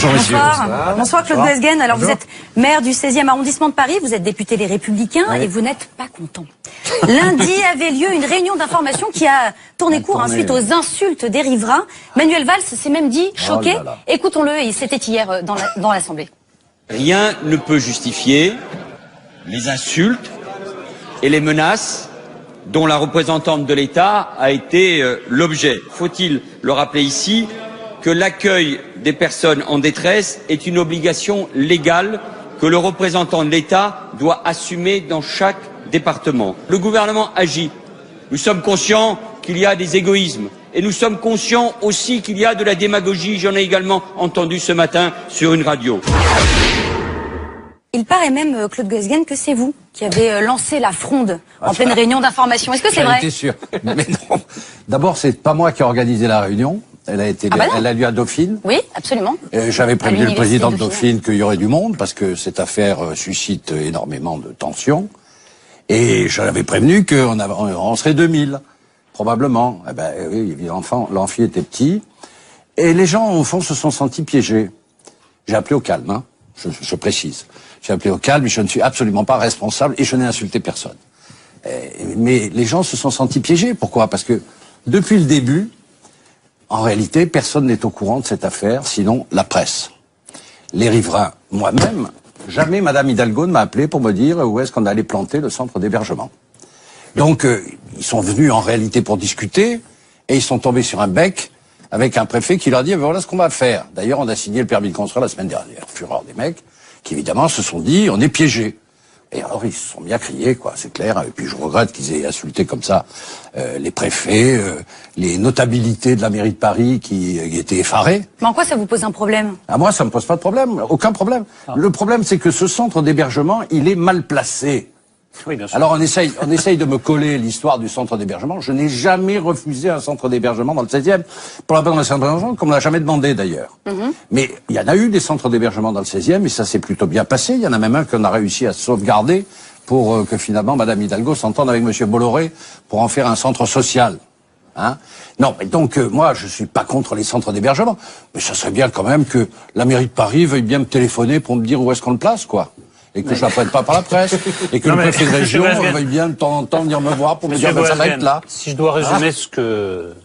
Bonjour messieurs. Bonsoir. Bonsoir Claude Goesgen. Alors vous êtes maire du 16e arrondissement de Paris, vous êtes député Les Républicains et vous n'êtes pas content. Lundi avait lieu une réunion d'information qui a tourné court suite aux insultes des riverains. Manuel Valls s'est même dit choqué. Écoutons-le, c'était hier dans l'Assemblée. Rien ne peut justifier les insultes et les menaces dont la représentante de l'État a été l'objet. Faut-il le rappeler ici que l'accueil des personnes en détresse est une obligation légale que le représentant de l'État doit assumer dans chaque département. Le gouvernement agit. Nous sommes conscients qu'il y a des égoïsmes et nous sommes conscients aussi qu'il y a de la démagogie. J'en ai également entendu ce matin sur une radio. Il paraît même, Claude Goesgen, que c'est vous qui avez lancé la fronde en pleine réunion d'information. Est-ce que c'est vrai? J'en étais sûr. Mais non. D'abord, c'est pas moi qui ai organisé la réunion. Elle a lieu à Dauphine. Oui, absolument. J'avais prévenu le président de Dauphine qu'il y aurait du monde parce que cette affaire suscite énormément de tensions. Et je l'avais prévenu qu'on serait 2000, probablement. Eh ben oui, l'amphi était petit. Et les gens, au fond, se sont sentis piégés. J'ai appelé au calme, hein, je précise. J'ai appelé au calme, je ne suis absolument pas responsable et je n'ai insulté personne. Mais les gens se sont sentis piégés. Pourquoi? Parce que depuis le début, en réalité, personne n'est au courant de cette affaire, sinon la presse. Les riverains, moi-même, jamais Madame Hidalgo ne m'a appelé pour me dire où est-ce qu'on allait planter le centre d'hébergement. Donc, ils sont venus en réalité pour discuter et ils sont tombés sur un bec avec un préfet qui leur dit voilà ce qu'on va faire. D'ailleurs, on a signé le permis de construire la semaine dernière. Fureur des mecs qui, évidemment, se sont dit on est piégés. Et alors, ils se sont bien criés, quoi, c'est clair. Et puis, je regrette qu'ils aient insulté comme ça les préfets, les notabilités de la mairie de Paris qui étaient effarés. Mais en quoi ça vous pose un problème? Ah, moi, ça me pose pas de problème, aucun problème. Le problème, c'est que ce centre d'hébergement, il est mal placé. Oui, bien sûr. Alors, on essaye de me coller l'histoire du centre d'hébergement. Je n'ai jamais refusé un centre d'hébergement dans le 16e, pour la peine d'un centre d'hébergement, comme on l'a jamais demandé d'ailleurs. Mais il y en a eu des centres d'hébergement dans le 16e, et ça s'est plutôt bien passé. Il y en a même un qu'on a réussi à sauvegarder pour que finalement Madame Hidalgo s'entende avec Monsieur Bolloré pour en faire un centre social. Hein? Non, mais donc moi je suis pas contre les centres d'hébergement, mais ça serait bien quand même que la mairie de Paris veuille bien me téléphoner pour me dire où est-ce qu'on le place, quoi. Et que je l'apprenne pas par la presse, et que le préfet de région veuille bien de temps en temps venir me voir pour me dire que ça va être là. Si je dois résumer ce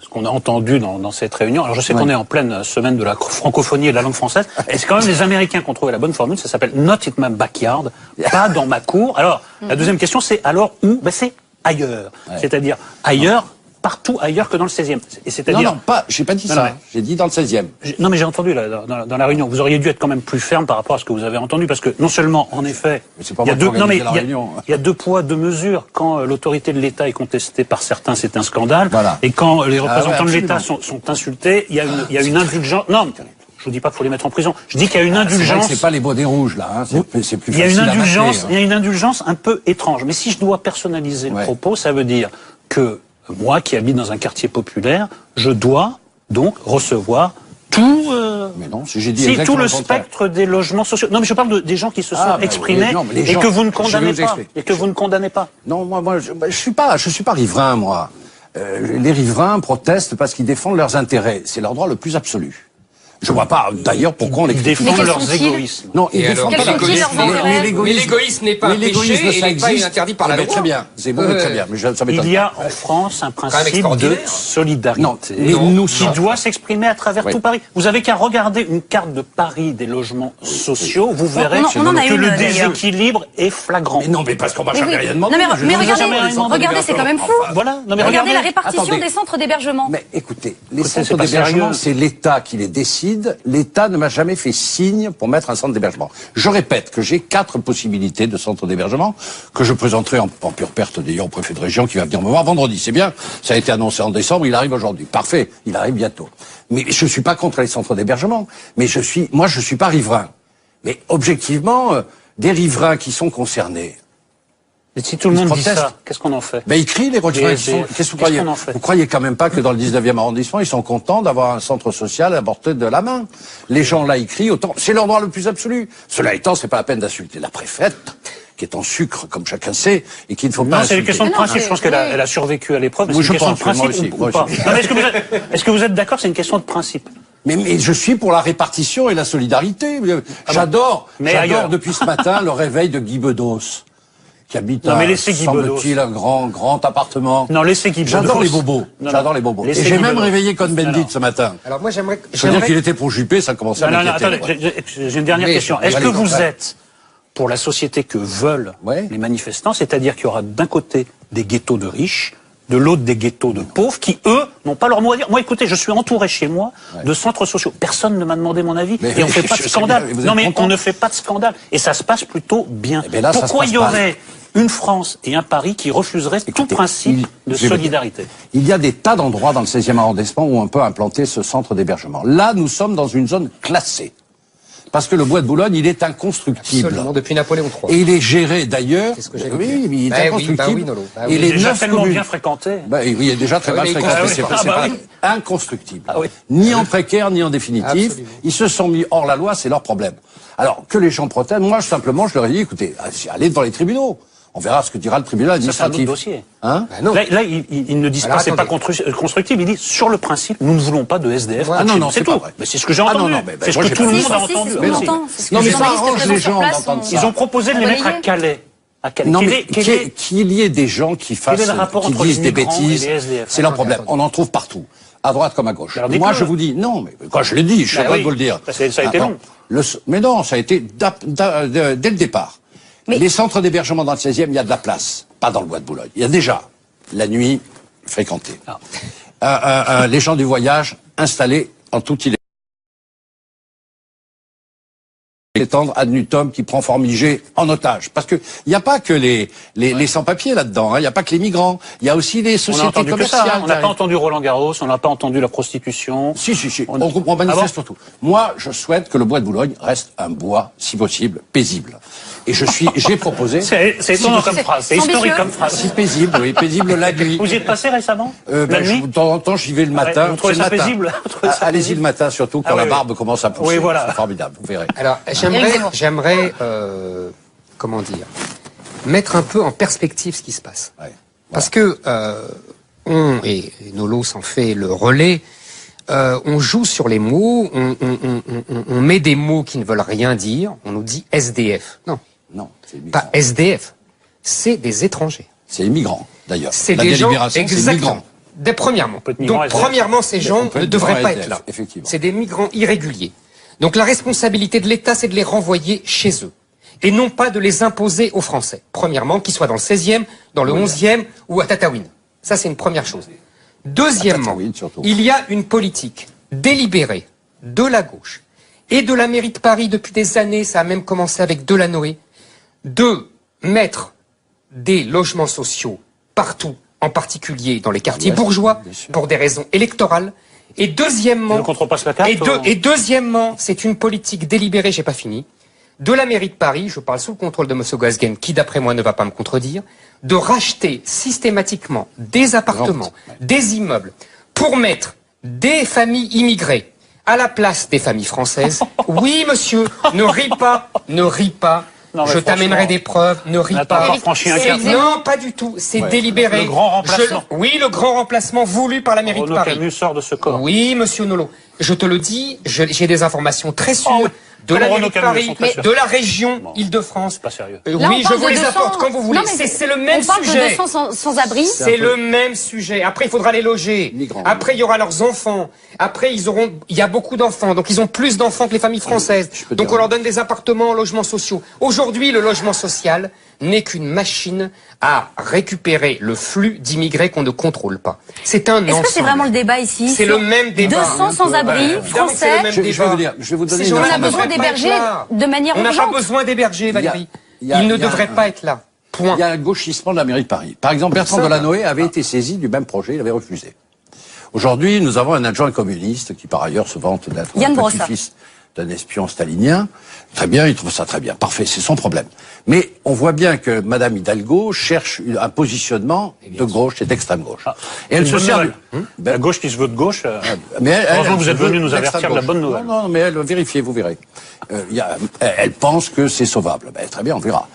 qu'on a entendu dans cette réunion, alors je sais qu'on est en pleine semaine de la francophonie et de la langue française, et c'est quand même les Américains qui ont trouvé la bonne formule, ça s'appelle Not in my backyard, pas dans ma cour. Alors, la deuxième question, c'est alors où? Ben, c'est ailleurs. C'est-à-dire ailleurs, partout ailleurs que dans le 16e. Et c'est-à-dire... Non, j'ai pas dit ça. J'ai dit dans le 16e. Non, mais j'ai entendu là, dans la réunion. Vous auriez dû être quand même plus ferme par rapport à ce que vous avez entendu, parce que non seulement, en effet, il y a deux poids, deux mesures. Quand l'autorité de l'État est contestée par certains, c'est un scandale. Voilà. Et quand les représentants de l'État sont insultés, il y a une indulgence. Non. Je vous dis pas qu'il faut les mettre en prison. Je dis qu'il y a une indulgence. C'est pas les bonnets rouges là. Hein. C'est plus facile. Il y a une indulgence un peu étrange. Mais si je dois personnaliser le propos, ça veut dire que moi, qui habite dans un quartier populaire, je dois donc recevoir tout, mais non, si j'ai dit tout le spectre des logements sociaux. Non, mais je parle des gens qui se sont exprimés et que vous ne condamnez pas. Et que vous ne condamnez pas. Non, moi, je suis pas riverain, moi. Les riverains protestent parce qu'ils défendent leurs intérêts. C'est leur droit le plus absolu. Je vois pas, d'ailleurs, pourquoi on les défend leurs égoïsmes. Non, ils défendent pas l'égoïsme. Mais l'égoïsme n'est pas un péché et n'est pas interdit par la loi. Très bien, c'est bon, très bien. Mais ça m'étonne. Il y a en France un principe de solidarité qui doit s'exprimer à travers tout Paris. Vous avez qu'à regarder une carte de Paris des logements sociaux, vous verrez que le déséquilibre est flagrant. Mais non, mais parce qu'on m'a jamais rien demandé. Mais regardez, c'est quand même fou. Voilà. Regardez la répartition des centres d'hébergement. Mais écoutez, les centres d'hébergement, c'est l'État qui les décide. L'État ne m'a jamais fait signe pour mettre un centre d'hébergement. Je répète que j'ai 4 possibilités de centres d'hébergement que je présenterai en pure perte d'ailleurs au préfet de région qui va venir me voir vendredi. C'est bien, ça a été annoncé en décembre, il arrive aujourd'hui. Parfait, il arrive bientôt. Mais je suis pas contre les centres d'hébergement, mais je suis pas riverain. Mais objectivement, des riverains qui sont concernés. Et si tout le monde dit ça, qu'est-ce qu'on en fait? Ben, ils crient, les riverains. Qu'est-ce que vous croyez? Vous croyez quand même pas que dans le 19e arrondissement, ils sont contents d'avoir un centre social à portée de la main? Les gens là, ils crient autant. C'est leur droit le plus absolu. Cela étant, c'est pas la peine d'insulter la préfète, qui est en sucre, comme chacun sait, et qu'il ne faut pas insulter. C'est une question de principe. Je pense qu'elle a survécu à l'épreuve. C'est une question de principe ou pas? Est-ce que vous êtes d'accord? C'est une question de principe. Mais je suis pour la répartition et la solidarité. J'adore depuis ce matin le réveil de Guy Bedos, qui habite semble-t-il, un grand appartement. Non, laissez Guy Bedos. J'adore les bobos. J'adore les bobos. Et j'ai même réveillé Cohn-Bendit ce matin. Alors moi j'aimerais dire qu'il était pour Juppé, ça commençait à m'inquiéter. Attendez, j'ai une dernière question. Est-ce que vous êtes pour la société que veulent les manifestants, c'est-à-dire qu'il y aura d'un côté des ghettos de riches, de l'autre des ghettos de pauvres, qui, eux, n'ont pas leur mot à dire. Moi, écoutez, je suis entouré chez moi de centres sociaux. Personne ne m'a demandé mon avis, et on ne fait pas de scandale. Non, mais on ne fait pas de scandale. Et ça se passe plutôt bien. Là, pourquoi il y aurait une France et un Paris qui refuseraient tout principe de solidarité? Il y a des tas d'endroits dans le 16e arrondissement où on peut implanter ce centre d'hébergement. Là, nous sommes dans une zone classée. Parce que le bois de Boulogne, il est inconstructible. Absolument, depuis Napoléon III. Et il est géré d'ailleurs. C'est ce que j'ai oui, il est inconstructible. Et les 9 communes bien fréquentées. Oui, il est déjà très mal fréquenté. C'est inconstructible. Ni en précaire, ni en définitif. Absolument. Ils se sont mis hors la loi, c'est leur problème. Alors, que les gens protestent, moi, simplement, je leur ai dit, écoutez, allez devant les tribunaux. On verra ce que dira le tribunal administratif. C'est un autre dossier. Hein non. Là, ils ne disent pas c'est pas constructible. Ils disent sur le principe, nous ne voulons pas de SDF. Ah non, c'est pas vrai. Mais c'est ce que j'ai entendu. C'est ce que tout le monde a entendu. Non, mais ça arrange les gens d'entendre ça. Ils ont proposé de les mettre à Calais. Non, mais qu'il y ait des gens qui disent des bêtises, c'est leur problème. On en trouve partout, à droite comme à gauche. Moi, je vous dis, non, mais quand je l'ai dit, je suis pas de vous le dire. Ça a été long. Mais non, ça a été dès le départ. Les centres d'hébergement dans le 16e, il y a de la place, pas dans le bois de Boulogne. Il y a déjà, la nuit, fréquentée. Les gens du voyage installés en toute illégalité. Étendre ad nutum qui prend Formigé en otage. Parce que il n'y a pas que les sans-papiers là-dedans, il n'y a pas que les migrants, il y a aussi les sociétés commerciales. On n'a pas entendu Roland Garros, on n'a pas entendu la prostitution. Si. On manifeste surtout. Moi, je souhaite que le bois de Boulogne reste un bois, si possible, paisible. Et j'ai proposé... C'est étonnant comme phrase, c'est historique comme phrase. Si paisible, oui, paisible la nuit. Vous y êtes passé récemment? De temps en temps, j'y vais le matin. Vous trouvez ça paisible? Allez-y le matin, surtout quand la barbe commence à pousser. Oui, voilà. C'est formidable, vous verrez. Alors, j'aimerais, comment dire, mettre un peu en perspective ce qui se passe. Parce que, et Nolo s'en fait le relais, on joue sur les mots, on met des mots qui ne veulent rien dire, on nous dit SDF. Non, pas SDF, c'est des étrangers. C'est les migrants, d'ailleurs. C'est des gens, exactement. Premièrement. Donc, premièrement, ces gens ne devraient pas être là. C'est des migrants irréguliers. Donc, la responsabilité de l'État, c'est de les renvoyer chez eux. Et non pas de les imposer aux Français. Premièrement, qu'ils soient dans le 16e, dans le 11e ou à Tataouine. Ça, c'est une première chose. Deuxièmement, il y a une politique délibérée de la gauche et de la mairie de Paris depuis des années, ça a même commencé avec Delanoë, de mettre des logements sociaux partout, en particulier dans les quartiers bourgeois, pour des raisons électorales. Et deuxièmement, c'est une politique délibérée, j'ai pas fini, de la mairie de Paris, je parle sous le contrôle de M. Goasguen, qui d'après moi ne va pas me contredire, de racheter systématiquement des appartements, des immeubles, pour mettre des familles immigrées à la place des familles françaises. Oui, monsieur, ne ris pas. Non, je t'amènerai des preuves, ne ris pas. Non, pas du tout, c'est délibéré. Le grand remplacement. Oui, le grand remplacement voulu par la mairie de Paris. Camus sort de ce corps. Oui, monsieur Nolo. Je te le dis, j'ai des informations très sûres. De la mairie de Paris, de la région Île-de-France. Pas sérieux. Oui, je vous les apporte quand vous voulez. C'est le même sujet. On parle de 200 sans-abri. C'est le même sujet. Après, il faudra les loger. Après, il y aura leurs enfants. Après, il y a beaucoup d'enfants. Donc, ils ont plus d'enfants que les familles françaises. Donc, on leur donne des appartements, logements sociaux. Aujourd'hui, le logement social n'est qu'une machine à récupérer le flux d'immigrés qu'on ne contrôle pas. C'est un ensemble. Est-ce que c'est vraiment le débat ici? C'est le même débat. 200 sans-abri français. Je vais vous donner on a besoin d'héberger de manière urgente. On n'a pas besoin d'héberger, Valérie. Ils ne devraient pas être là. Point. Il y a un gauchissement de la mairie de Paris. Par exemple, Bertrand Delanoë avait été saisi du même projet, il avait refusé. Aujourd'hui, nous avons un adjoint communiste qui, par ailleurs, se vante d'être un petit-fils d'un espion stalinien. Très bien, il trouve ça très bien. Parfait, c'est son problème. Mais on voit bien que Madame Hidalgo cherche un positionnement de gauche et d'extrême gauche. Et elle se sert la gauche qui se veut de gauche. Heureusement que vous êtes venu nous avertir de la bonne nouvelle. Non, mais elle, vérifiez, vous verrez. Elle pense que c'est sauvable. Très bien, on verra.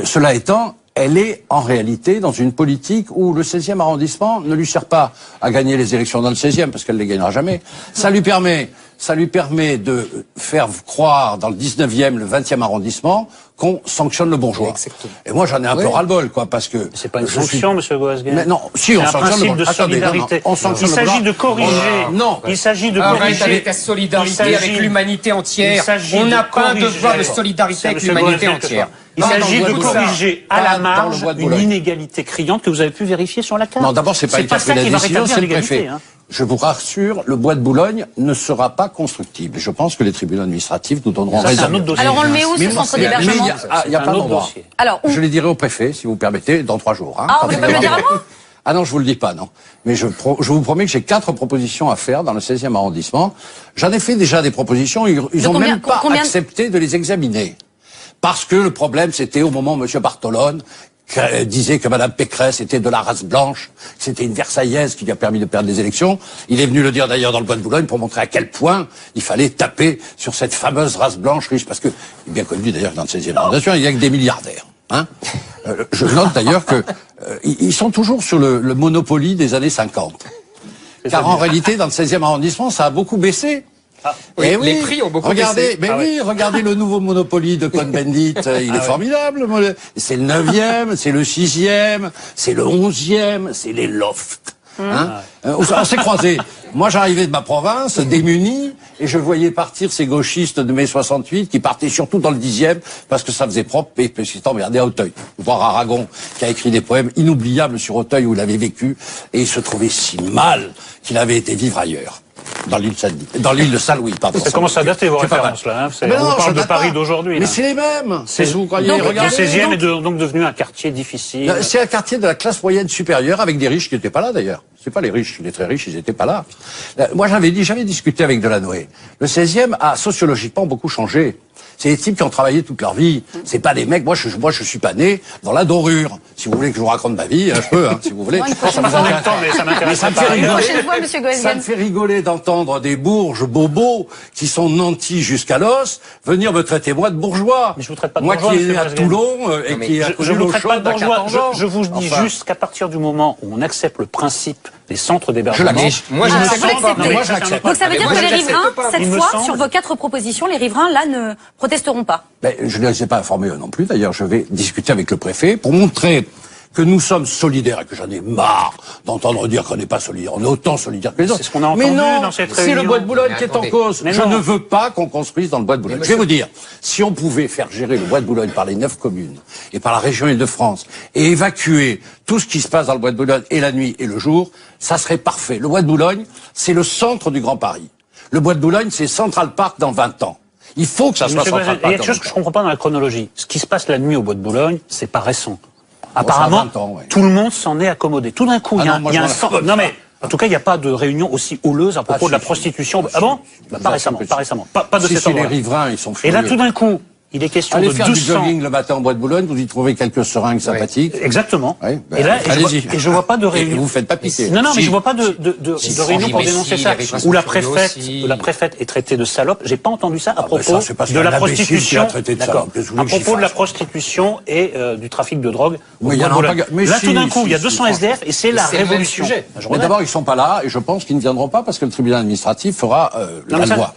Cela étant, elle est en réalité dans une politique où le 16e arrondissement ne lui sert pas à gagner les élections dans le 16e, parce qu'elle ne les gagnera jamais. Ça lui permet ça lui permet de faire croire dans le 19e, le 20e arrondissement qu'on sanctionne le bourgeois. Exactement. Et moi, j'en ai un peu ras-le-bol, quoi, parce que... C'est pas une sanction, monsieur Goasguen. Mais non, si, on sanctionne le bourgeois. C'est un principe de solidarité. Il s'agit de corriger. Non. Il s'agit de corriger. Arrête avec ta solidarité avec l'humanité entière. On n'a pas un devoir de solidarité avec l'humanité entière. Il s'agit de corriger à la marge une inégalité criante que vous avez pu vérifier sur la carte. Non, d'abord, c'est pas lui qui a pris la décision, c'est le préfet. Je vous rassure, le bois de Boulogne ne sera pas constructible. Je pense que les tribunaux administratifs nous donneront raison. Alors on le met où, ce centre d'hébergement? Il n'y a pas d'endroit. Alors, je les dirai au préfet, si vous permettez, dans 3 jours. Ah, on peut pas me le dire à moi? Ah non, je vous le dis pas, non. Mais je vous promets que j'ai 4 propositions à faire dans le 16e arrondissement. J'en ai fait déjà des propositions, ils ont même pas accepté de les examiner. Parce que le problème, c'était au moment où M. Bartolone disait que Mme Pécresse était de la race blanche, que c'était une Versaillaise qui lui a permis de perdre les élections. Il est venu le dire d'ailleurs dans le Bois de Boulogne pour montrer à quel point il fallait taper sur cette fameuse race blanche riche, parce que, il est bien connu d'ailleurs que dans le 16e arrondissement, il n'y a que des milliardaires. Hein, je note d'ailleurs que ils sont toujours sur le Monopoly des années 50. Car en réalité, dans le 16e arrondissement, ça a beaucoup baissé. Ah, oui, les prix ont beaucoup baissé. Mais oui, regardez le nouveau Monopoly de Cohn-Bendit, il est formidable. C'est le 9e, c'est le 6e, c'est le 11e, c'est les lofts. Hein, on s'est croisés. Moi, j'arrivais de ma province, démuni, et je voyais partir ces gauchistes de mai 68 qui partaient surtout dans le 10e parce que ça faisait propre et puis s'étaient emmerdés à Auteuil. Voir Aragon qui a écrit des poèmes inoubliables sur Auteuil où il avait vécu et il se trouvait si mal qu'il avait été vivre ailleurs. Dans l'île de Saint-Louis, pardon. Ça commence à dater vos références, là. Hein. On vous parle de Paris d'aujourd'hui. Mais c'est les mêmes. C'est vous croyez. Le 16e est donc devenu un quartier difficile. C'est un quartier de la classe moyenne supérieure avec des riches qui n'étaient pas là, d'ailleurs. C'est pas les riches, les très riches, ils n'étaient pas là. Moi, j'avais discuté avec Delanoë. Le 16e a sociologiquement beaucoup changé. C'est des types qui ont travaillé toute leur vie. C'est pas des mecs. Moi, je suis pas né dans la dorure. Si vous voulez que je vous raconte ma vie, je peux, hein, si vous voulez. Ça me fait rigoler. Ça me fait rigoler d'entendre des bourges bobos qui sont nantis jusqu'à l'os venir me traiter moi de bourgeois. Mais je vous traite pas de moi bourgeois. Moi qui est né à Toulon et qui a connu l'eau chaude à 14 ans. Je vous dis juste qu'à partir du moment où on accepte le principe des centres d'hébergement. Moi, je l'accepte. Donc ça veut dire que les riverains, cette fois, sur vos 4 propositions, les riverains, là, ne protesteront pas. Je ne les ai pas informés non plus. D'ailleurs, je vais discuter avec le préfet pour montrer que nous sommes solidaires et que j'en ai marre d'entendre dire qu'on n'est pas solidaire. On est autant solidaires que les autres. C'est ce qu'on a entendu dans cette réunion. C'est le Bois de Boulogne qui est en cause. Je ne veux pas qu'on construise dans le Bois de Boulogne. Je vais vous dire, si on pouvait faire gérer le Bois de Boulogne par les 9 communes et par la région Île-de-France et évacuer tout ce qui se passe dans le Bois de Boulogne et la nuit et le jour, ça serait parfait. Le Bois de Boulogne, c'est le centre du Grand Paris. Le Bois de Boulogne, c'est Central Park dans 20 ans. Il faut que ça soit Central Park. Il y a quelque chose que je comprends pas dans la chronologie. Ce qui se passe la nuit au Bois de Boulogne, c'est pas récent. Apparemment, tout le monde s'en est accommodé. Tout d'un coup, il y a un centre. Non mais, en tout cas, il n'y a pas de réunion aussi houleuse à propos de la prostitution. Ah bon? Pas récemment. Pas de cet endroit. Les riverains, ils sont furieux. Et là, tout d'un coup, il est question de 200... Allez faire du jogging le matin au Bois de Boulogne, vous y trouvez quelques seringues sympathiques. Exactement. Ouais, et là, je vois pas de réunion. Et vous faites pas piquer. Non, mais je vois pas de réunion pour dénoncer ça. Où la préfète est traitée de salope. J'ai pas entendu ça à propos de la prostitution. D'accord. À propos de la prostitution et du trafic de drogue. Là, tout d'un coup, il y a 200 SDF et c'est la révolution. Mais d'abord, ils sont pas là et je pense qu'ils ne viendront pas parce que le tribunal administratif fera la loi.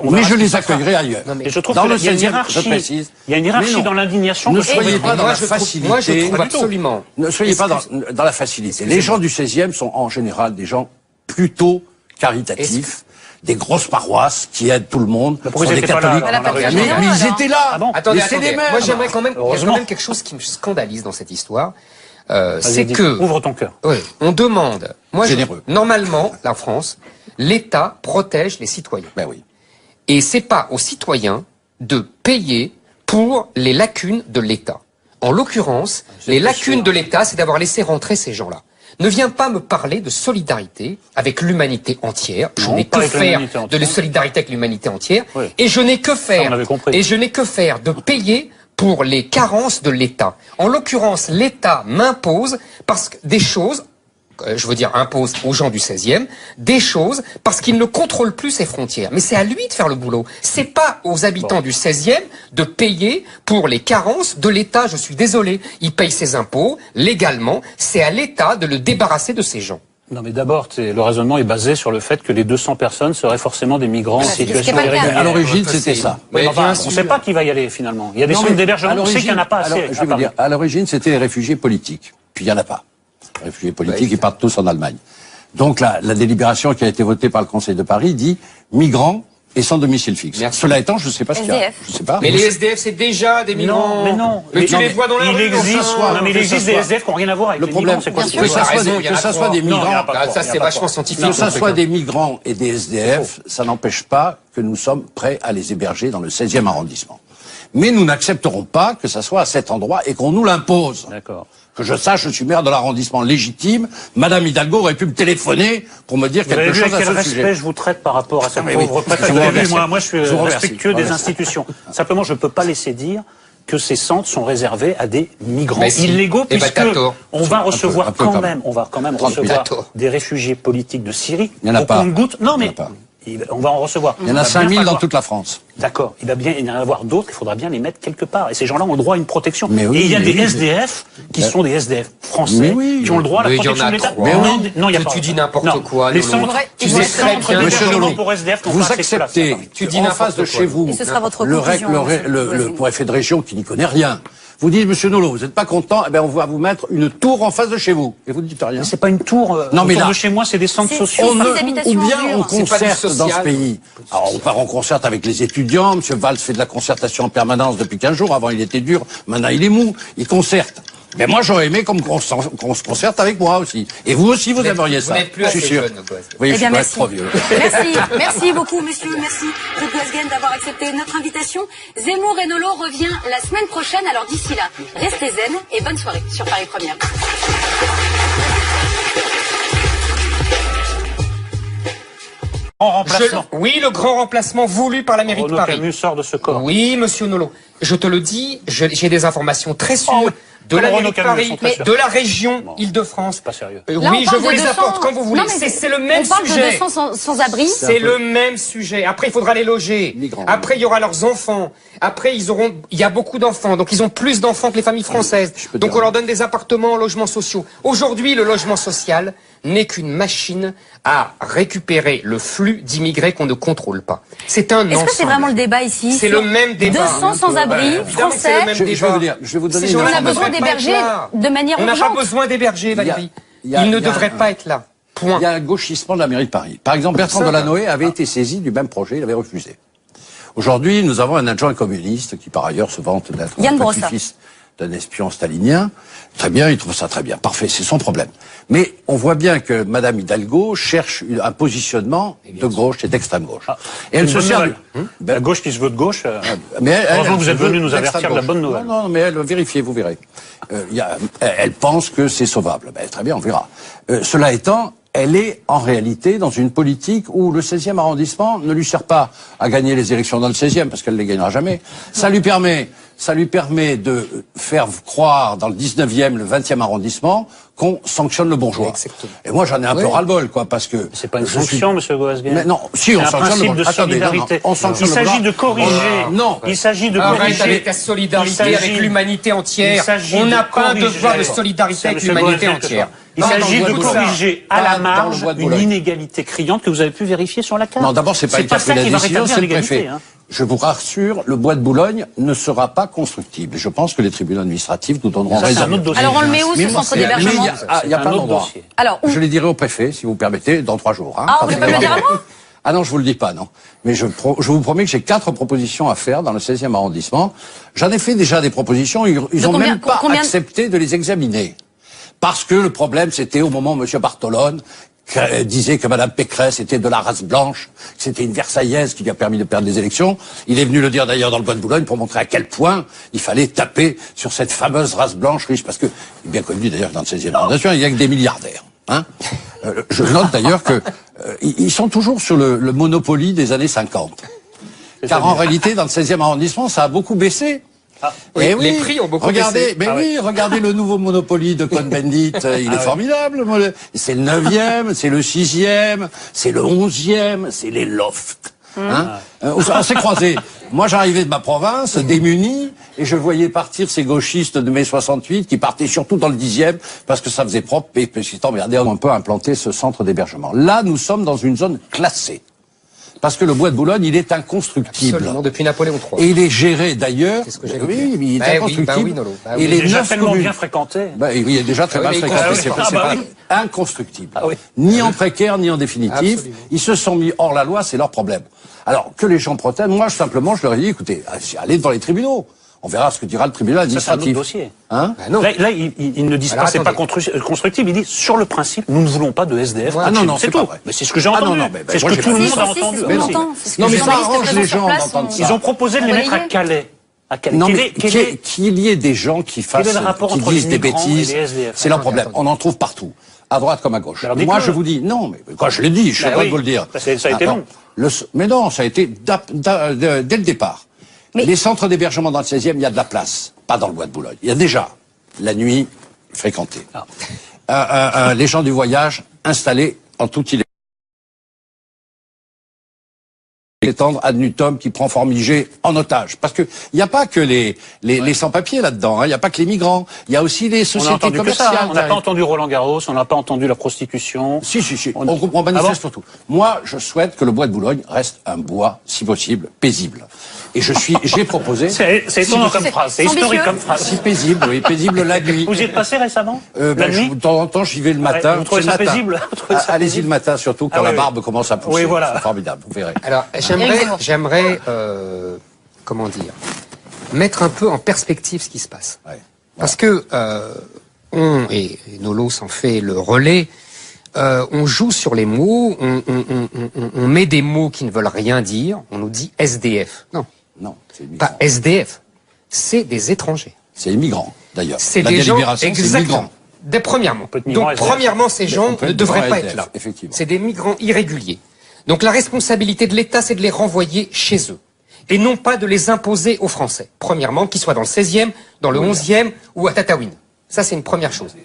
Mais je les accueillerai ailleurs. Et je trouve qu'il y a une hiérarchie. Il y a une hiérarchie dans l'indignation. Ne soyez pas dans la facilité. Moi, je trouve absolument. Ne soyez pas dans la facilité. Les gens du 16e sont en général des gens plutôt caritatifs, des grosses paroisses qui aident tout le monde. Sont des catholiques. Mais ils étaient là. Attendez. Moi, j'aimerais quand même. Il y a quand même quelque chose qui me scandalise dans cette histoire. C'est que. Ouvre ton cœur. On demande. Généreux. Normalement, la France, l'État protège les citoyens. Ben oui. Et c'est pas aux citoyens de payer pour les lacunes de l'État. En l'occurrence, les lacunes de l'État, c'est d'avoir laissé rentrer ces gens-là. Ne viens pas me parler de solidarité avec l'humanité entière. Je n'ai que faire de la solidarité avec l'humanité entière. Oui. Et je n'ai que faire. De payer pour les carences de l'État. En l'occurrence, l'État m'impose des choses. Impose aux gens du 16e des choses parce qu'il ne contrôle plus ses frontières. Mais c'est à lui de faire le boulot. C'est pas aux habitants du 16e de payer pour les carences de l'État. Je suis désolé. Il paye ses impôts légalement. C'est à l'État de le débarrasser de ces gens. Non, mais d'abord, le raisonnement est basé sur le fait que les 200 personnes seraient forcément des migrants en situation irrégulière. À l'origine, c'était ça. Mais enfin, on ne sait pas qui va y aller, finalement. Il y a des centres d'hébergement, on sait qu'il n'y en a pas assez. Je veux dire, à l'origine, c'était les réfugiés politiques. Puis il n'y en a pas. Les réfugiés politiques, ils partent tous en Allemagne. Donc la délibération qui a été votée par le Conseil de Paris dit migrants et sans domicile fixe. Merci. Cela étant, je ne sais pas ce qu'il y a. Je sais pas. Mais les SDF, c'est déjà des migrants. Non, mais non. Mais tu les vois dans la rue. Il existe des SDF qui n'ont rien à voir avec le problème. C'est quoi Que ça soit des migrants, ça c'est vachement scientifique. Que ça soit des migrants et des SDF, ça n'empêche pas que nous sommes prêts à les héberger dans le 16e arrondissement. Mais nous n'accepterons pas que ça soit à cet endroit et qu'on nous l'impose. D'accord. Que je sache, je suis maire de l'arrondissement légitime. Madame Hidalgo aurait pu me téléphoner pour me dire quelque chose à ce sujet. Quel respect je vous traite par rapport à cette pauvre personne. Moi, je suis respectueux des institutions. Simplement, je ne peux pas laisser dire que ces centres sont réservés à des migrants illégaux, puisque on va recevoir quand même recevoir des réfugiés politiques de Syrie. Il n'y en a pas. Non, mais on va en recevoir. Il y en a 5000 dans toute la France. D'accord. Il va bien y en avoir d'autres, il faudra bien les mettre quelque part. Et ces gens-là ont le droit à une protection. Mais oui, et il y a des SDF qui sont des SDF français qui ont le droit à la protection de l'État. Non, il y a pas. Tu dis n'importe quoi. Les centres d'hébergement pour SDF n'ont pas vous acceptez en face de chez vous le préfet de région qui n'y connaît rien. Vous dites, monsieur Nolot, vous n'êtes pas content, eh bien, on va vous mettre une tour en face de chez vous. Et vous ne dites rien. C'est pas une tour. Non, mais là, de chez moi, c'est des centres sociaux. Ou bien on concerte dans ce pays. Alors, on part en concerte avec les étudiants. Monsieur Valls fait de la concertation en permanence depuis 15 jours. Avant, il était dur. Maintenant, il est mou. Il concerte. Mais moi, j'aurais aimé qu'on se concerte avec moi aussi. Et vous aussi, vous aimeriez ça. Vous n'êtes plus assez jeune. Oui, je dois être trop vieux. Merci beaucoup, messieurs. Merci, Ruud Goasguen, d'avoir accepté notre invitation. Zemmour et Nolot revient la semaine prochaine. Alors d'ici là, restez zen et bonne soirée sur Paris Première. Oui, le grand remplacement voulu par la mairie de Paris. Camus sort de ce corps. Oui, monsieur Nolot. Je te le dis, j'ai des informations très sûres. De la mairie de Paris, de la région Île-de-France. Pas sérieux. Oui, je vous les apporte quand vous voulez. C'est le même sujet. On parle de 200 sans-abri. C'est le même sujet. Après, il faudra les loger. Après, il y aura leurs enfants. Après, il y a beaucoup d'enfants. Donc, ils ont plus d'enfants que les familles françaises. Donc, on leur donne des appartements en logements sociaux. Aujourd'hui, le logement social n'est qu'une machine à récupérer le flux d'immigrés qu'on ne contrôle pas. C'est un Est-ce que c'est vraiment le débat ici? C'est le même débat. 200 sans-abri français. Je vais vous donner on a besoin d'héberger de manière urgente. On n'a pas besoin d'héberger, Valérie. Il ne devrait pas être là. Point. Il y a un gauchissement de la mairie de Paris. Par exemple, Bertrand Delanoë avait été saisi du même projet, il avait refusé. Aujourd'hui, nous avons un adjoint communiste qui, par ailleurs, se vante d'être un petit-fils d'un espion stalinien. Très bien, il trouve ça très bien. Parfait, c'est son problème. Mais on voit bien que Madame Hidalgo cherche un positionnement de gauche et d'extrême gauche. Et elle se sert la gauche qui se veut de gauche. Mais heureusement que vous êtes venu nous avertir de la bonne nouvelle. Non, mais elle, vérifiez, vous verrez. Elle pense que c'est sauvable. Ben, très bien, on verra. Cela étant, elle est en réalité dans une politique où le 16e arrondissement ne lui sert pas à gagner les élections dans le 16e, parce qu'elle ne les gagnera jamais. Ça lui permet de faire croire dans le 19e, le 20e arrondissement, qu'on sanctionne le bourgeois. Exactement. Et moi, j'en ai un peu ras-le-bol, quoi, parce que... C'est pas une sanction, monsieur Goasguen. Mais non, si, on sanctionne le bourgeois. Attendez, on sanctionne il s'agit de corriger. Non. Il s'agit de corriger. Arrête avec ta solidarité avec l'humanité entière. On n'a pas un devoir de solidarité avec l'humanité entière. Il s'agit de corriger à la marge une inégalité criante que vous avez pu vérifier sur la carte. Non, d'abord, c'est pas elle qui a pris la décision, c'est le préfet. Je vous rassure, le bois de Boulogne ne sera pas constructible. Je pense que les tribunaux administratifs nous donneront raison. Alors on le met où, ce centre d'hébergement? Il n'y a pas d'endroit. Je les dirai au préfet, si vous permettez, dans 3 jours. Ah, vous pouvez me le dire à moi? Ah non, je vous le dis pas, non. Mais je vous promets que j'ai 4 propositions à faire dans le 16e arrondissement. J'en ai fait déjà des propositions, ils ont même pas accepté de les examiner. Parce que le problème, c'était au moment où M. Bartolone disait que Mme Pécresse était de la race blanche, que c'était une Versaillaise qui lui a permis de perdre les élections. Il est venu le dire d'ailleurs dans le bois de Boulogne pour montrer à quel point il fallait taper sur cette fameuse race blanche riche. Parce que, il est bien connu d'ailleurs dans le 16e arrondissement, il n'y a que des milliardaires. Hein, je note d'ailleurs que ils sont toujours sur le Monopoly des années 50. Car en réalité, dans le 16e arrondissement, ça a beaucoup baissé. Oui, les prix ont beaucoup baissé. Regardez le nouveau Monopoly de Cohn-Bendit, il est formidable. C'est le 9e, c'est le 6e, c'est le 11e, c'est les lofts. On s'est croisés. Moi, j'arrivais de ma province, démuni, et je voyais partir ces gauchistes de mai 68 qui partaient surtout dans le 10e parce que ça faisait propre et parce qu'ils t'emmerdaient. On peut implanter ce centre d'hébergement. Là, nous sommes dans une zone classée. Parce que le bois de Boulogne, il est inconstructible. Absolument, depuis Napoléon III. Et il est géré d'ailleurs. C'est ce que j'ai oui, mais il est inconstructible. Et les 9 tellement bien fréquenté. Il est déjà très bien fréquenté. C'est pas inconstructible. Ni en précaire, ni en définitif. Absolument. Ils se sont mis hors la loi, c'est leur problème. Alors, que les gens protestent, moi, simplement, je leur ai dit, écoutez, allez devant les tribunaux. On verra ce que dira le tribunal administratif. C'est un autre dossier. Hein là, ils ne disent pas c'est pas constructible. Ils disent sur le principe, nous ne voulons pas de SDF. Ah non, c'est tout. Mais c'est ce que j'ai entendu. C'est ce que tout le monde a entendu. Non, mais ça arrange les gens d'entendre ça. Ils ont proposé de les mettre à Calais. Non, mais qu'il y ait des gens qui fassent, qui disent des bêtises, c'est leur problème. On en trouve partout, à droite comme à gauche. Moi, je vous dis, non, mais quand je l'ai dit, je sais pas de vous le dire. Ça a été long. Mais non, ça a été dès le départ. Mais les centres d'hébergement dans le 16e, il y a de la place, pas dans le bois de Boulogne. Il y a déjà, la nuit, fréquentée. Les gens du voyage installés en toute illégalité. Étendre ad nutum qui prend Formigé en otage. Parce que il n'y a pas que les sans-papiers là-dedans, il n'y a pas que les migrants, il y a aussi les sociétés commerciales. On n'a pas entendu Roland Garros, on n'a pas entendu la prostitution. Si. On manifeste surtout. Moi, je souhaite que le bois de Boulogne reste un bois, si possible, paisible. Et j'ai proposé... C'est étonnant comme phrase, c'est historique comme phrase. Si paisible, oui, paisible la nuit. Vous y êtes passé récemment la nuit de temps en temps, j'y vais le matin. Vous trouvez ça paisible? Allez-y le matin, surtout quand la barbe commence à pousser. Oui, voilà. C'est formidable, vous verrez. Alors, j'aimerais, comment dire, mettre un peu en perspective ce qui se passe. Ouais. Parce que et Nolo s'en fait le relais, on joue sur les mots, on met des mots qui ne veulent rien dire, on nous dit SDF. Non, c'est pas SDF, c'est des étrangers. C'est les migrants, d'ailleurs. C'est des gens, exactement. Premièrement. Donc, premièrement, ces gens ne devraient pas être là. C'est des migrants irréguliers. Donc la responsabilité de l'État, c'est de les renvoyer chez eux. Et non pas de les imposer aux Français. Premièrement, qu'ils soient dans le 16e, dans le 11e ou à Tataouine. Ça, c'est une première chose.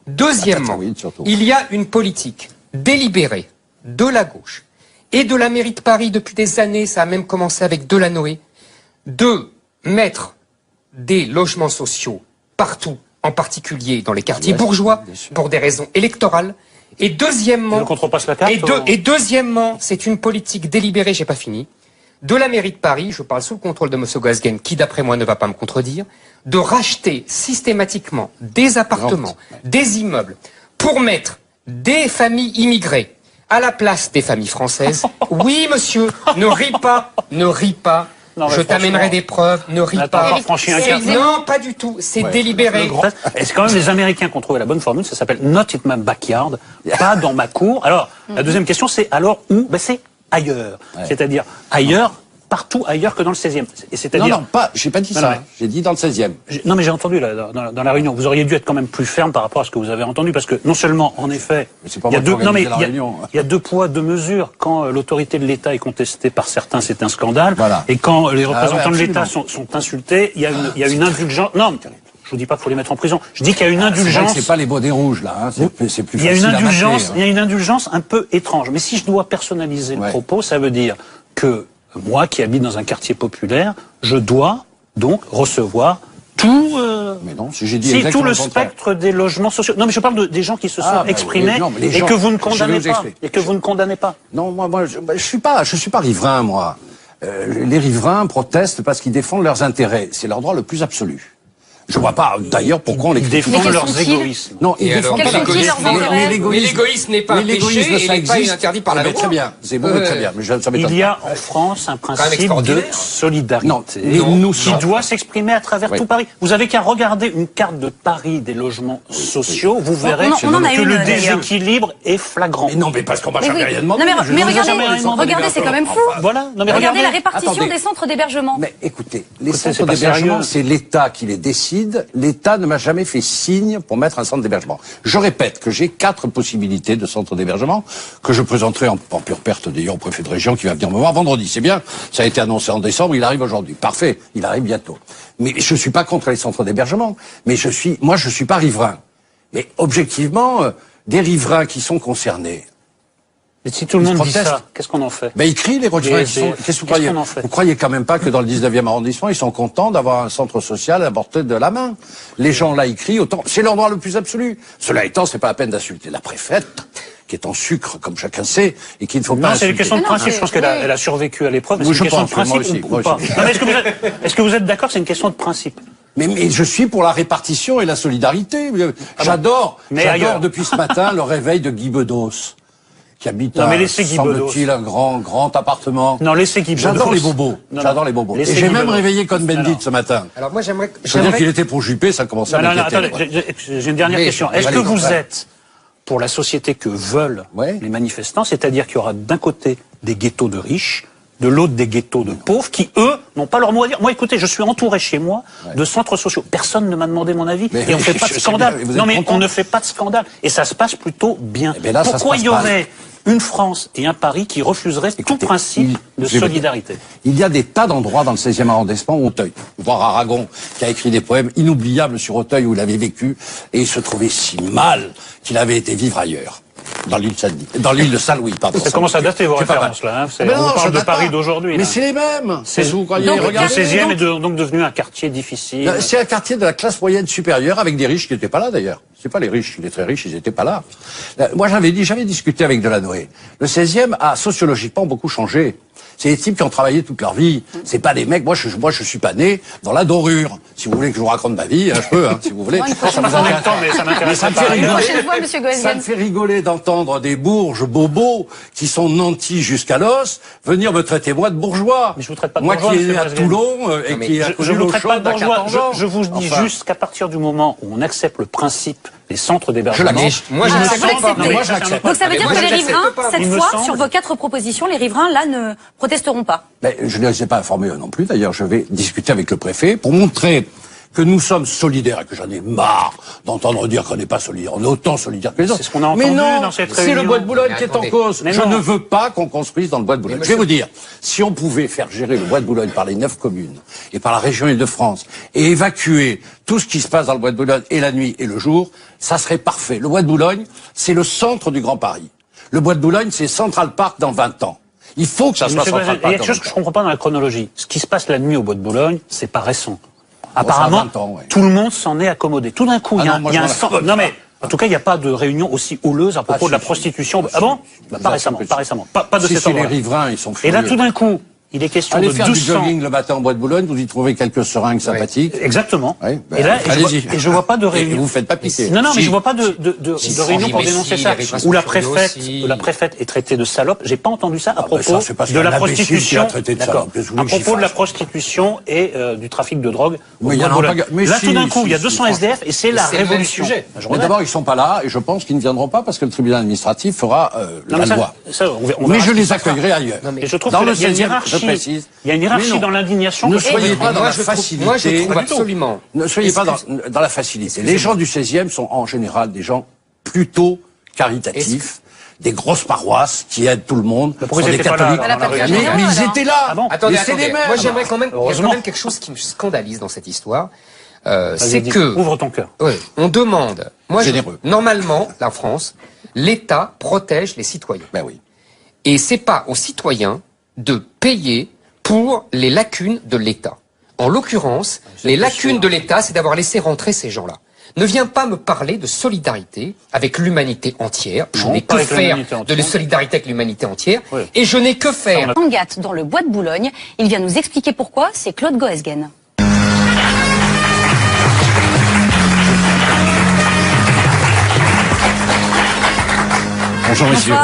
Deuxièmement, il y a une politique délibérée de la gauche et de la mairie de Paris depuis des années, ça a même commencé avec Delanoë, de mettre des logements sociaux partout, en particulier dans les quartiers bourgeois, pour des raisons électorales. Et deuxièmement, c'est une politique délibérée, j'ai pas fini, de la mairie de Paris, je parle sous le contrôle de M. Goasguen, qui d'après moi ne va pas me contredire, de racheter systématiquement des appartements, des immeubles, pour mettre des familles immigrées à la place des familles françaises. Oui, monsieur, ne ris pas. Non, je t'amènerai des preuves, ne ris pas. Non, pas du tout, c'est délibéré. C'est quand même les Américains qui ont trouvé la bonne formule, ça s'appelle not in my backyard, pas dans ma cour. Alors, la deuxième question, c'est alors où? C'est ailleurs. C'est-à-dire ailleurs, partout ailleurs que dans le 16e. Non, j'ai pas dit ça. J'ai dit dans le 16e. Non, mais j'ai entendu là, dans la réunion. Vous auriez dû être quand même plus ferme par rapport à ce que vous avez entendu, parce que non seulement, en effet, il y a deux poids, deux mesures. Quand l'autorité de l'État est contestée par certains, c'est un scandale. Voilà. Et quand les représentants de l'État sont insultés, il y a une indulgence. Non. Je vous dis pas qu'il faut les mettre en prison. Je dis qu'il y a une indulgence. C'est pas les bonnets rouges là. Hein. C'est plus facile. Il y a une indulgence un peu étrange. Mais si je dois personnaliser le propos, ça veut dire que moi, qui habite dans un quartier populaire, je dois donc recevoir tout. Mais non, si j'ai dit tout le spectre des logements sociaux. Non, mais je parle des gens qui se sont exprimés et que vous ne condamnez pas. Et que vous ne condamnez pas. Non, moi, je suis pas riverain, moi. Les riverains protestent parce qu'ils défendent leurs intérêts. C'est leur droit le plus absolu. Je vois pas, d'ailleurs, pourquoi on les défendent leurs égoïsmes. Non, ils défendent pas l'égoïsme n'est pas un péché, il n'est pas interdit par la loi. Très bien, c'est beau, très bien. Il y a en France un principe de solidarité qui doit s'exprimer à travers tout Paris. Vous avez qu'à regarder une carte de Paris des logements sociaux, vous verrez que le déséquilibre est flagrant. Mais non, mais parce qu'on m'a jamais rien demandé. Mais regardez, c'est quand même fou. Voilà. Regardez la répartition des centres d'hébergement. Mais écoutez, les centres d'hébergement, c'est l'État qui les décide. L'État ne m'a jamais fait signe pour mettre un centre d'hébergement. Je répète que j'ai 4 possibilités de centres d'hébergement que je présenterai en pure perte d'ailleurs au préfet de région qui va venir me voir vendredi. C'est bien, ça a été annoncé en décembre, il arrive aujourd'hui. Parfait, il arrive bientôt. Mais je suis pas contre les centres d'hébergement, mais je suis pas riverain. Mais objectivement, des riverains qui sont concernés, Et si tout le monde dit ça, qu'est-ce qu'on en fait? Ben, ils crient, les retraités. Qu'est-ce que vous croyez? Vous croyez quand même pas que dans le 19e arrondissement, ils sont contents d'avoir un centre social à portée de la main? Les gens là, ils crient autant. C'est l'endroit le plus absolu. Cela étant, c'est pas la peine d'insulter la préfète, qui est en sucre, comme chacun sait, et qu'il ne faut pas insulter. C'est une question de principe. Je pense qu'elle a survécu à l'épreuve. C'est une question de principe ou pas? Est-ce que vous êtes d'accord? C'est une question de principe. Mais je suis pour la répartition et la solidarité. J'adore depuis ce matin le réveil de Guy Bedos, qui habite semble-t-il, un grand appartement. Non, laissez Guy Bedos. J'adore les bobos. J'adore les bobos. Et j'ai même réveillé Cohn-Bendit ce matin. Alors moi j'aimerais dire qu'il était pour Juppé, ça commençait à m'inquiéter. Attendez, j'ai une dernière question. Est-ce que vous êtes pour la société que veulent les manifestants, c'est-à-dire qu'il y aura d'un côté des ghettos de riches, de l'autre des ghettos de pauvres, qui, eux, n'ont pas leur mot à dire. Moi, écoutez, je suis entouré chez moi de centres sociaux. Personne ne m'a demandé mon avis, et on ne fait pas de scandale. Non, mais on ne fait pas de scandale. Et ça se passe plutôt bien. Pourquoi il y aurait une France et un Paris qui refuseraient tout principe de solidarité? Il y a des tas d'endroits dans le 16e arrondissement, Auteuil, voire Aragon, qui a écrit des poèmes inoubliables sur Auteuil où il avait vécu, et il se trouvait si mal qu'il avait été vivre ailleurs. Dans l'île de Saint-Louis, pardon. Ça commence à dater vos références, là. Hein. On parle de Paris d'aujourd'hui. Mais c'est les mêmes. C'est vous croyez. Le 16e est donc devenu un quartier difficile. C'est un quartier de la classe moyenne supérieure, avec des riches qui n'étaient pas là, d'ailleurs. C'est pas les riches, les très riches, ils n'étaient pas là. Moi, j'avais discuté avec Delanoë. Le 16e a sociologiquement beaucoup changé. C'est des types qui ont travaillé toute leur vie. C'est pas des mecs. Moi, je suis pas né dans la dorure. Si vous voulez que je vous raconte ma vie, je peux, si vous voulez. Ça me fait rigoler d'entendre des bourges bobos qui sont nantis jusqu'à l'os venir me traiter moi de bourgeois. Mais je vous traite pas de bourgeois. Moi qui est né à Toulon et qui a connu l'eau chaude d'à 14 ans. Je vous dis juste qu'à partir du moment où on accepte le principe des centres d'hébergement. Moi, je l'accepte. Donc ça veut dire que les riverains, cette fois, sur vos 4 propositions, les riverains, là, ne protesteront pas. Je ne les ai pas informés non plus. D'ailleurs, je vais discuter avec le préfet pour montrer que nous sommes solidaires et que j'en ai marre d'entendre dire qu'on n'est pas solidaire. On est autant solidaires que les autres. C'est ce qu'on a entendu dans cette réunion. C'est le bois de Boulogne qui est en cause. Je ne veux pas qu'on construise dans le bois de Boulogne. Je vais vous dire, si on pouvait faire gérer le bois de Boulogne par les 9 communes et par la région Île-de-France et évacuer tout ce qui se passe dans le bois de Boulogne et la nuit et le jour, ça serait parfait. Le bois de Boulogne, c'est le centre du Grand Paris. Le bois de Boulogne, c'est Central Park dans 20 ans. Il faut que ça soit Central Park. Il y a quelque chose que je comprends pas dans la chronologie. Ce qui se passe la nuit au bois de Boulogne, c'est pas récent. Apparemment, tout le monde s'en est accommodé. Tout d'un coup, il y a un centre. Non mais, en tout cas, il n'y a pas de réunion aussi houleuse à propos de la prostitution. Ah bon? Pas récemment. Pas de cet endroit. Les riverains, ils sont furieux. Et là, tout d'un coup, il est question de 200... Allez faire du jogging le matin au bois de Boulogne, vous y trouvez quelques seringues sympathiques. Exactement. Ouais, et là, je vois pas de réunion. Et vous faites pas pisser. Non, mais je vois pas de réunion pour dénoncer ça. Où la préfète est traitée de salope. J'ai pas entendu ça à propos de la prostitution. D'accord. À propos de la prostitution et du trafic de drogue au bois de Boulogne. Là, tout d'un coup, il y a 200 SDF et c'est la révolution. Mais d'abord, ils sont pas là et je pense qu'ils ne viendront pas parce que le tribunal administratif fera la loi. Mais je les accueillerai ailleurs. Et je trouve qu'il y a une hiérarchie. Il y a une hiérarchie dans l'indignation. Ne soyez pas dans la facilité. Moi, je trouve absolument. Ne soyez pas dans la facilité. Les gens du 16e sont en général des gens plutôt caritatifs, des grosses paroisses qui aident tout le monde. Sont des catholiques. Mais ils étaient là. Attendez. Moi, j'aimerais quand même. Il y a quand même quelque chose qui me scandalise dans cette histoire. C'est que. Ouvre ton cœur. On demande. Normalement, la France, l'État protège les citoyens. Ben oui. Et c'est pas aux citoyens de payer pour les lacunes de l'État. En l'occurrence, les lacunes de l'État, c'est d'avoir laissé rentrer ces gens-là. Ne viens pas me parler de solidarité avec l'humanité entière. Je n'ai que faire de la solidarité avec l'humanité entière. Et je n'ai que faire. Tangat dans le bois de Boulogne. Il vient nous expliquer pourquoi. C'est Claude Goesgen. Bonjour messieurs.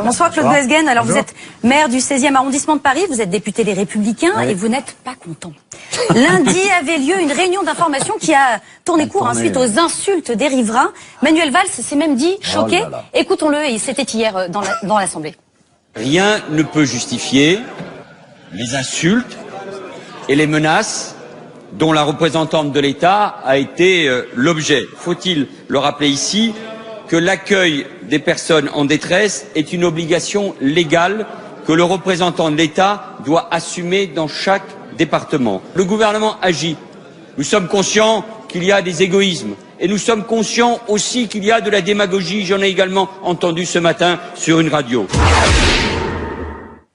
Bonsoir Claude Goesgen. Alors vous êtes maire du 16e arrondissement de Paris, vous êtes député des Républicains et vous n'êtes pas content. Lundi avait lieu une réunion d'information qui a tourné court ensuite aux insultes des riverains. Manuel Valls s'est même dit choqué. Écoutons-le, c'était hier dans l'Assemblée. Rien ne peut justifier les insultes et les menaces dont la représentante de l'État a été l'objet. Faut-il le rappeler ici que l'accueil des personnes en détresse est une obligation légale que le représentant de l'État doit assumer dans chaque département. Le gouvernement agit. Nous sommes conscients qu'il y a des égoïsmes Et nous sommes conscients aussi qu'il y a de la démagogie. J'en ai également entendu ce matin sur une radio.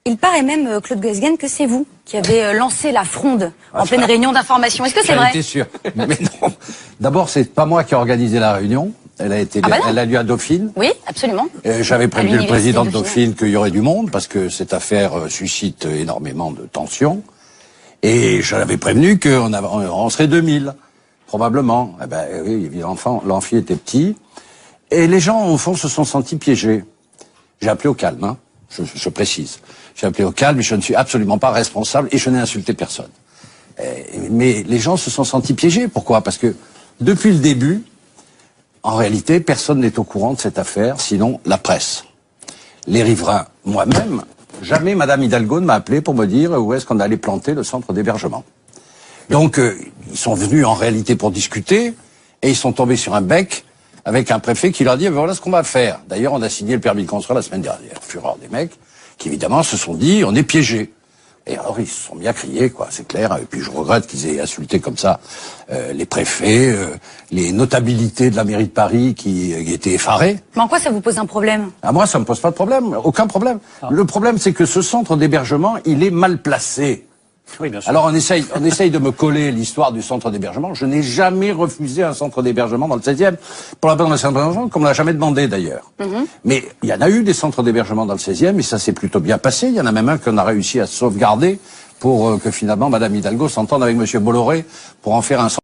Il paraît même, Claude Guesguen, que c'est vous qui avez lancé la fronde en pleine réunion d'information. Est-ce que c'est vrai? J'en étais sûr. Mais non. D'abord, c'est pas moi qui ai organisé la réunion. Elle a lieu à Dauphine. Oui, absolument. J'avais prévenu le président de Dauphine qu'il y aurait du monde parce que cette affaire suscite énormément de tensions. Et je l'avais prévenu qu'on serait 2000, probablement. Eh ben oui, l'amphi était petit. Et les gens, au fond, se sont sentis piégés. J'ai appelé au calme, hein. Je précise. J'ai appelé au calme et je ne suis absolument pas responsable et je n'ai insulté personne. Mais les gens se sont sentis piégés. Pourquoi? Parce que depuis le début, en réalité, personne n'est au courant de cette affaire, sinon la presse. Les riverains, moi-même, jamais Madame Hidalgo ne m'a appelé pour me dire où est-ce qu'on allait planter le centre d'hébergement. Donc, ils sont venus en réalité pour discuter et ils sont tombés sur un bec avec un préfet qui leur dit voilà ce qu'on va faire. D'ailleurs, on a signé le permis de construire la semaine dernière. Fureur des mecs qui, évidemment, se sont dit on est piégés. Et alors, ils se sont mis à crier, quoi, c'est clair. Et puis, je regrette qu'ils aient insulté comme ça les préfets, les notabilités de la mairie de Paris qui étaient effarés. Mais en quoi ça vous pose un problème? Ah, moi, ça me pose pas de problème, aucun problème. Ah. Le problème, c'est que ce centre d'hébergement, il est mal placé. Oui, bien sûr. Alors, on essaye de me coller l'histoire du centre d'hébergement. Je n'ai jamais refusé un centre d'hébergement dans le 16e, pour la bonne raison qu'on me l'a jamais demandé d'ailleurs. Mais il y en a eu des centres d'hébergement dans le 16e et ça s'est plutôt bien passé. Il y en a même un qu'on a réussi à sauvegarder pour que finalement Madame Hidalgo s'entende avec Monsieur Bolloré pour en faire un centre